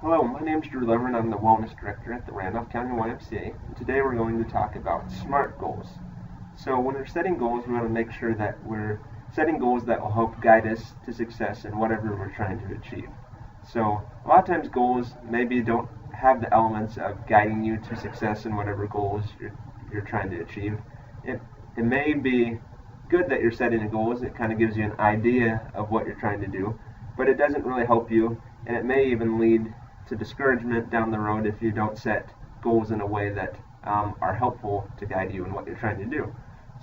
Hello, my name is Drew Lever and I'm the Wellness Director at the Randolph County YMCA. And today we're going to talk about SMART goals. So when we're setting goals, we want to make sure that we're setting goals that will help guide us to success in whatever we're trying to achieve. So a lot of times goals maybe don't have the elements of guiding you to success in whatever goals you're trying to achieve. It may be good that you're setting goals. It kind of gives you an idea of what you're trying to do, but it doesn't really help you, and it may even lead to discouragement down the road if you don't set goals in a way that are helpful to guide you in what you're trying to do.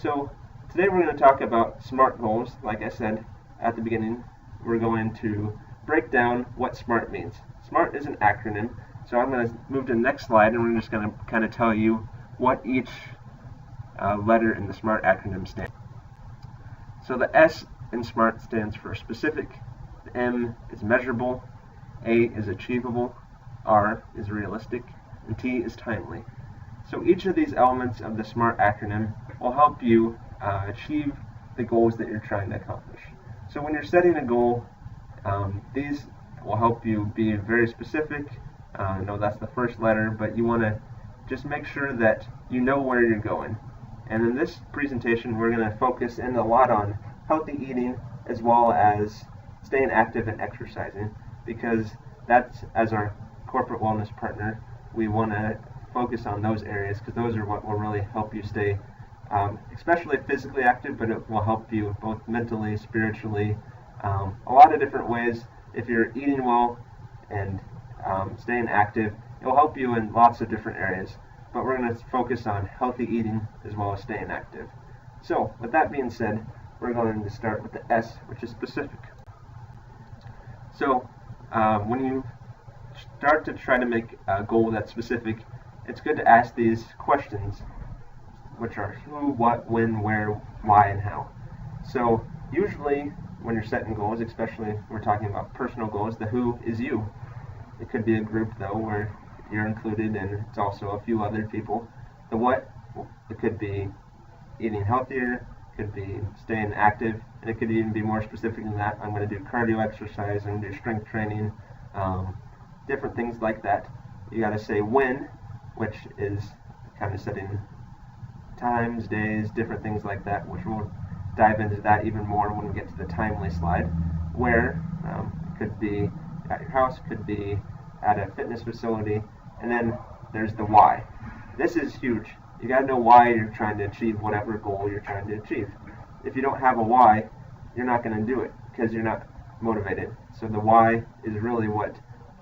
So today we're going to talk about SMART goals. Like I said at the beginning, we're going to break down what SMART means. SMART is an acronym, so I'm going to move to the next slide and we're just going to kind of tell you what each letter in the SMART acronym stands. So the S in SMART stands for specific, the M is measurable, A is achievable, R is realistic, and T is timely. So each of these elements of the SMART acronym will help you achieve the goals that you're trying to accomplish. So when you're setting a goal, these will help you be very specific. I know that's the first letter, but you want to just make sure that you know where you're going. And in this presentation, we're going to focus in a lot on healthy eating as well as staying active and exercising, because that's, as our corporate wellness partner, we want to focus on those areas because those are what will really help you stay especially physically active, but it will help you both mentally, spiritually, a lot of different ways. If you're eating well and staying active, it will help you in lots of different areas, but we're going to focus on healthy eating as well as staying active. So with that being said, we're going to start with the S, which is specific. So when you start to try to make a goal that's specific, it's good to ask these questions, which are who, what, when, where, why, and how. So usually when you're setting goals, especially when we're talking about personal goals, the who is you. It could be a group though where you're included and it's also a few other people. The what, it could be eating healthier, could be staying active, and it could even be more specific than that. I'm going to do cardio exercise, I'm going to do strength training, different things like that. You got to say when, which is kind of setting times, days, different things like that, which we'll dive into that even more when we get to the timely slide. Where, could be at your house, could be at a fitness facility, and then there's the why. This is huge. You got to know why you're trying to achieve whatever goal you're trying to achieve. If you don't have a why, you're not going to do it because you're not motivated. So the why is really what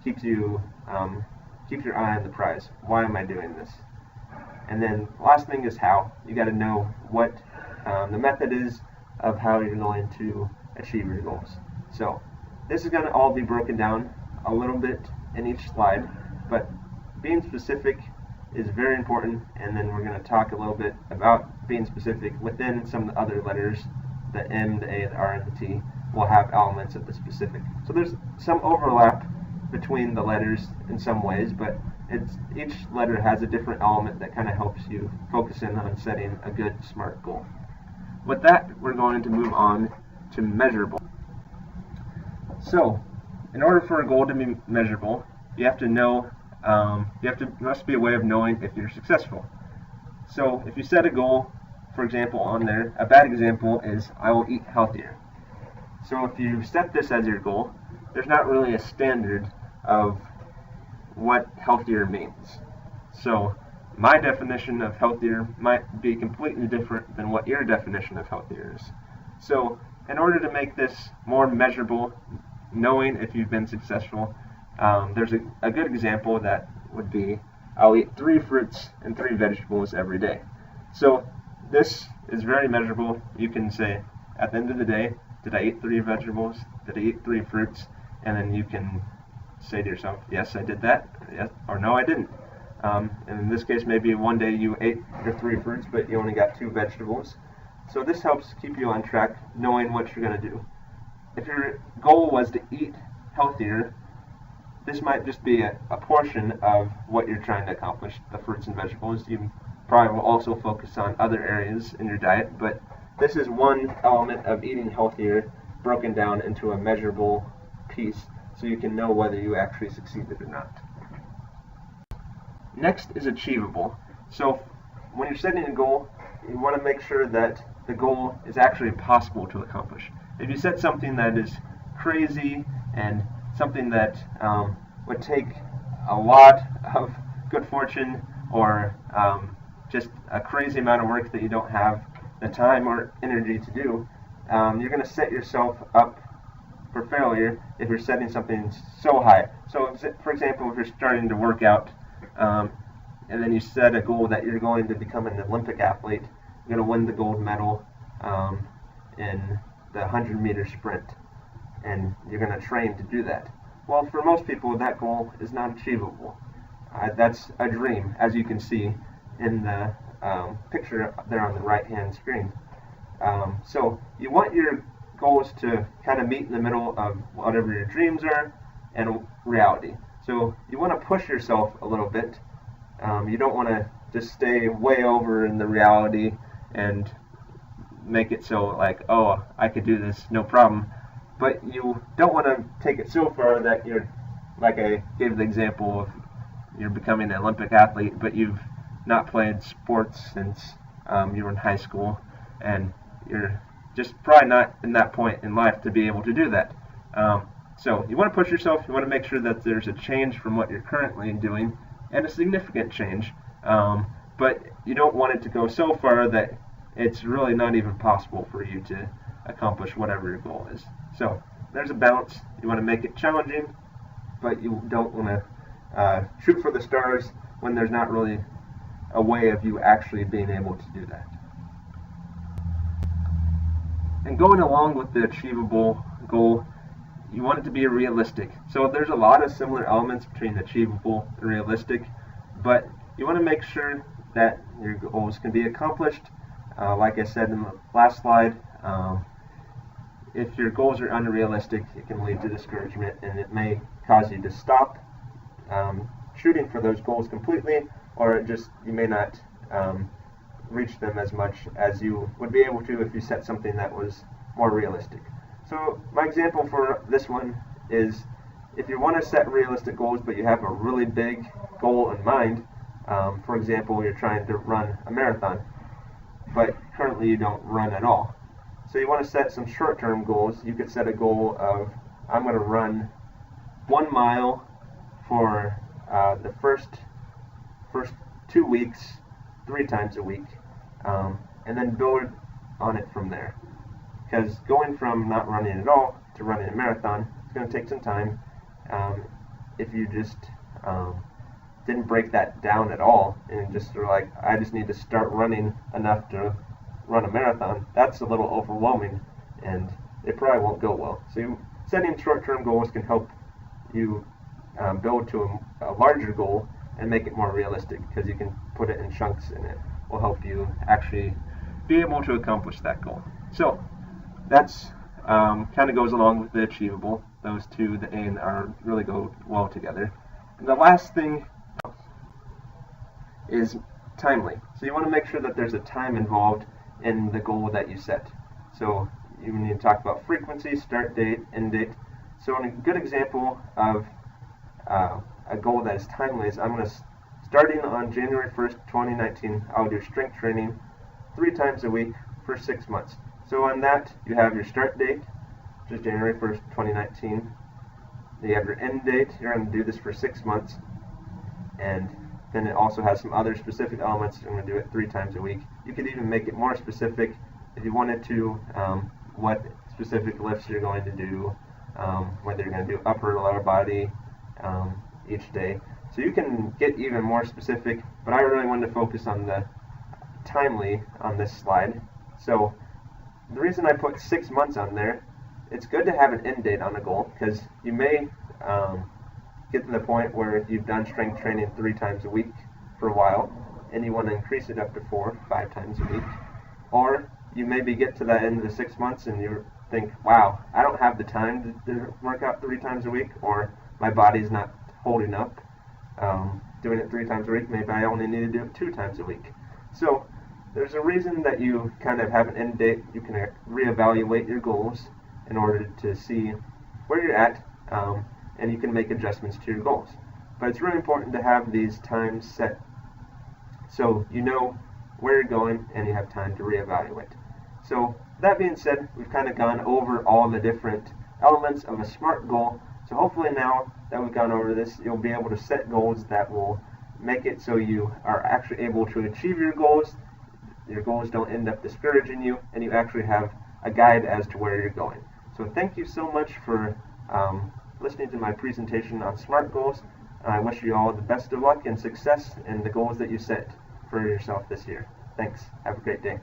keeps you keeps your eye on the prize. Why am I doing this? And then last thing is how. You got to know what the method is of how you're going to achieve your goals. So this is going to all be broken down a little bit in each slide, but being specific is very important, and then we're going to talk a little bit about being specific within some of the other letters. The M, the A, the R, and the T will have elements of the specific. So there's some overlap between the letters in some ways, but each letter has a different element that kind of helps you focus in on setting a good SMART goal. With that, we're going to move on to measurable. So in order for a goal to be measurable, you have to know must be a way of knowing if you're successful. So if you set a goal, for example, on there, a bad example is I will eat healthier. So if you set this as your goal, there's not really a standard of what healthier means. So my definition of healthier might be completely different than what your definition of healthier is. So in order to make this more measurable, knowing if you've been successful, there's a good example that would be I'll eat 3 fruits and 3 vegetables every day. So this is very measurable. You can say at the end of the day, did I eat 3 vegetables? Did I eat 3 fruits? And then you can say to yourself, yes, I did that, yes, or no, I didn't. And in this case, maybe one day you ate your 3 fruits, but you only got 2 vegetables. So this helps keep you on track, knowing what you're going to do. If your goal was to eat healthier, this might just be a portion of what you're trying to accomplish, the fruits and vegetables. You probably will also focus on other areas in your diet, but this is one element of eating healthier broken down into a measurable piece so you can know whether you actually succeeded or not. Next is achievable. So when you're setting a goal, you want to make sure that the goal is actually possible to accomplish. If you set something that is crazy and something that would take a lot of good fortune or just a crazy amount of work that you don't have the time or energy to do, you're going to set yourself up for failure if you're setting something so high. So, for example, if you're starting to work out and then you set a goal that you're going to become an Olympic athlete, you're going to win the gold medal in the 100-meter sprint, and you're going to train to do that. Well, for most people, that goal is not achievable. That's a dream, as you can see in the picture there on the right-hand screen. So you want your goals to kind of meet in the middle of whatever your dreams are and reality. So you want to push yourself a little bit. You don't want to just stay way over in the reality and make it so like, oh, I could do this, no problem. But you don't want to take it so far that you're, like I gave the example of, you're becoming an Olympic athlete, but you've not played sports since you were in high school, and you're just probably not in that point in life to be able to do that. So you want to push yourself. You want to make sure that there's a change from what you're currently doing, and a significant change. But you don't want it to go so far that it's really not even possible for you to accomplish whatever your goal is. So there's a balance. You want to make it challenging, but you don't want to shoot for the stars when there's not really a way of you actually being able to do that. And going along with the achievable goal, you want it to be realistic. So there's a lot of similar elements between achievable and realistic, but you want to make sure that your goals can be accomplished. Like I said in the last slide, if your goals are unrealistic, it can lead to discouragement, and it may cause you to stop shooting for those goals completely, or you may not reach them as much as you would be able to if you set something that was more realistic. So my example for this one is, if you want to set realistic goals but you have a really big goal in mind, for example, you're trying to run a marathon, but currently you don't run at all. So you want to set some short-term goals. You could set a goal of, I'm going to run 1 mile for the first 2 weeks, 3 times a week, and then build on it from there. Because going from not running at all to running a marathon, it's going to take some time. If you just didn't break that down at all and just sort of like, I just need to start running enough to run a marathon, that's a little overwhelming, and it probably won't go well. So setting short-term goals can help you build to a larger goal and make it more realistic, because you can put it in chunks and it will help you actually be able to accomplish that goal. So that's kind of goes along with the achievable. Those two, the A and R, really go well together. And the last thing is timely. So you want to make sure that there's a time involved in the goal that you set. So you need to talk about frequency, start date, end date. So a good example of a goal that is timely is, starting on January 1st, 2019, I'll do strength training 3 times a week for 6 months. So on that, you have your start date, which is January 1st, 2019. You have your end date. You're going to do this for 6 months. And then it also has some other specific elements. I'm going to do it 3 times a week. You could even make it more specific if you wanted to, what specific lifts you're going to do, whether you're going to do upper or lower body each day. So you can get even more specific, but I really wanted to focus on the timely on this slide. So the reason I put 6 months on there, it's good to have an end date on a goal, because you may get to the point where you've done strength training 3 times a week for a while, and you want to increase it up to 4, 5 times a week. Or you maybe get to the end of the 6 months and you think, wow, I don't have the time to work out 3 times a week, or my body's not holding up doing it 3 times a week. Maybe I only need to do it 2 times a week. So there's a reason that you kind of have an end date. You can reevaluate your goals in order to see where you're at. and you can make adjustments to your goals. But it's really important to have these times set so you know where you're going and you have time to reevaluate. So that being said, we've kind of gone over all the different elements of a SMART goal. So hopefully now that we've gone over this, you'll be able to set goals that will make it so you are actually able to achieve your goals. Your goals don't end up discouraging you, and you actually have a guide as to where you're going. So thank you so much for listening to my presentation on SMART goals. I wish you all the best of luck and success in the goals that you set for yourself this year. Thanks. Have a great day.